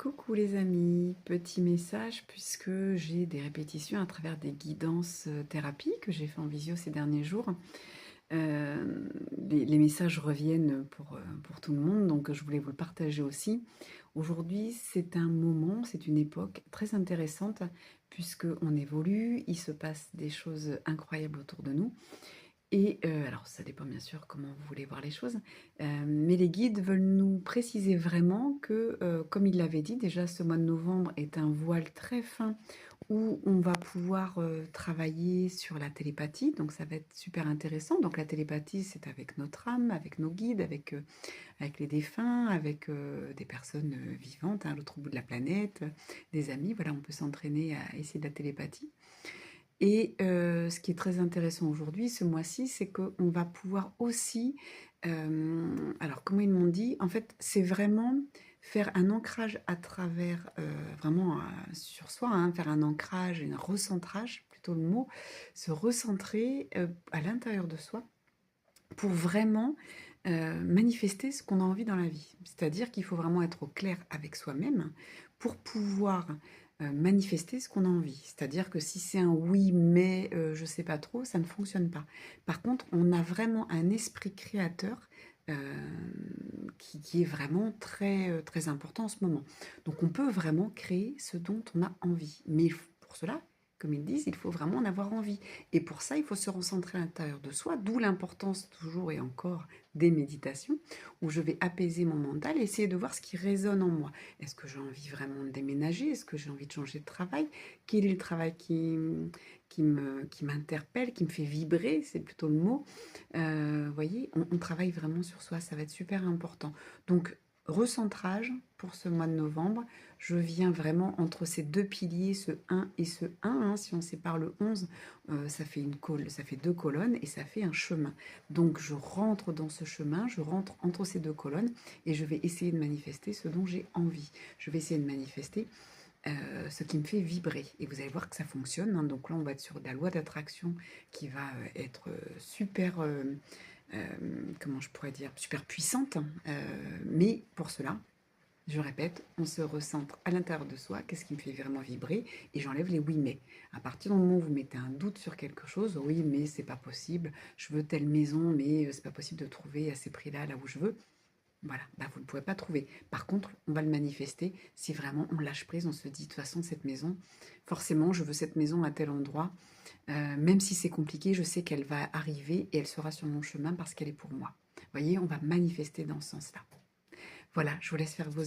Coucou les amis, petit message puisque j'ai des répétitions à travers des guidances thérapie que j'ai fait en visio ces derniers jours. Les messages reviennent pour tout le monde, donc je voulais vous le partager aussi. Aujourd'hui, c'est un moment, c'est une époque très intéressante puisque on évolue, il se passe des choses incroyables autour de nous. Et alors ça dépend bien sûr comment vous voulez voir les choses, mais les guides veulent nous préciser vraiment que, comme ils l'avaient dit déjà, ce mois de novembre est un voile très fin où on va pouvoir, travailler sur la télépathie, donc ça va être super intéressant. Donc la télépathie, c'est avec notre âme, avec nos guides, avec les défunts, avec, des personnes, vivantes, hein, à l'autre bout de la planète, des amis, voilà, on peut s'entraîner à essayer de la télépathie. Et ce qui est très intéressant aujourd'hui, ce mois-ci, c'est qu'on va pouvoir aussi, alors comment ils m'ont dit? En fait, c'est vraiment faire un ancrage à travers, vraiment, sur soi, hein, faire un ancrage et un recentrage, plutôt le mot, se recentrer, à l'intérieur de soi pour vraiment, manifester ce qu'on a envie dans la vie. C'est-à-dire qu'il faut vraiment être au clair avec soi-même pour pouvoir, manifester ce qu'on a envie. C'est-à-dire que si c'est un «oui, mais je sais pas trop», ça ne fonctionne pas. Par contre, on a vraiment un esprit créateur, qui est vraiment très, très important en ce moment. Donc on peut vraiment créer ce dont on a envie. Mais pour cela, comme ils disent, il faut vraiment en avoir envie. Et pour ça, il faut se recentrer à l'intérieur de soi, d'où l'importance toujours et encore des méditations, où je vais apaiser mon mental et essayer de voir ce qui résonne en moi. Est-ce que j'ai envie vraiment de déménager? Est-ce que j'ai envie de changer de travail? Quel est le travail qui m'interpelle, qui me fait vibrer? C'est plutôt le mot. Vous voyez, on travaille vraiment sur soi, ça va être super important. Donc, recentrage pour ce mois de novembre. Je viens vraiment entre ces deux piliers, ce 1 et ce 1. Hein, si on sépare le 11, ça fait deux colonnes et ça fait un chemin. Donc je rentre dans ce chemin, je rentre entre ces deux colonnes et je vais essayer de manifester ce dont j'ai envie. Je vais essayer de manifester ce qui me fait vibrer. Et vous allez voir que ça fonctionne. Hein. Donc là, on va être sur la loi d'attraction qui va être super, comment je pourrais dire, super puissante. Mais pour cela, je répète, on se recentre à l'intérieur de soi, qu'est-ce qui me fait vraiment vibrer, et j'enlève les oui mais. À partir du moment où vous mettez un doute sur quelque chose, oui mais c'est pas possible, je veux telle maison mais c'est pas possible de trouver à ces prix-là, là où je veux, voilà, bah vous ne pouvez pas trouver. Par contre, on va le manifester si vraiment on lâche prise, on se dit de toute façon cette maison, forcément je veux cette maison à tel endroit, même si c'est compliqué, je sais qu'elle va arriver et elle sera sur mon chemin parce qu'elle est pour moi. Vous voyez, on va manifester dans ce sens-là. Voilà, je vous laisse faire vos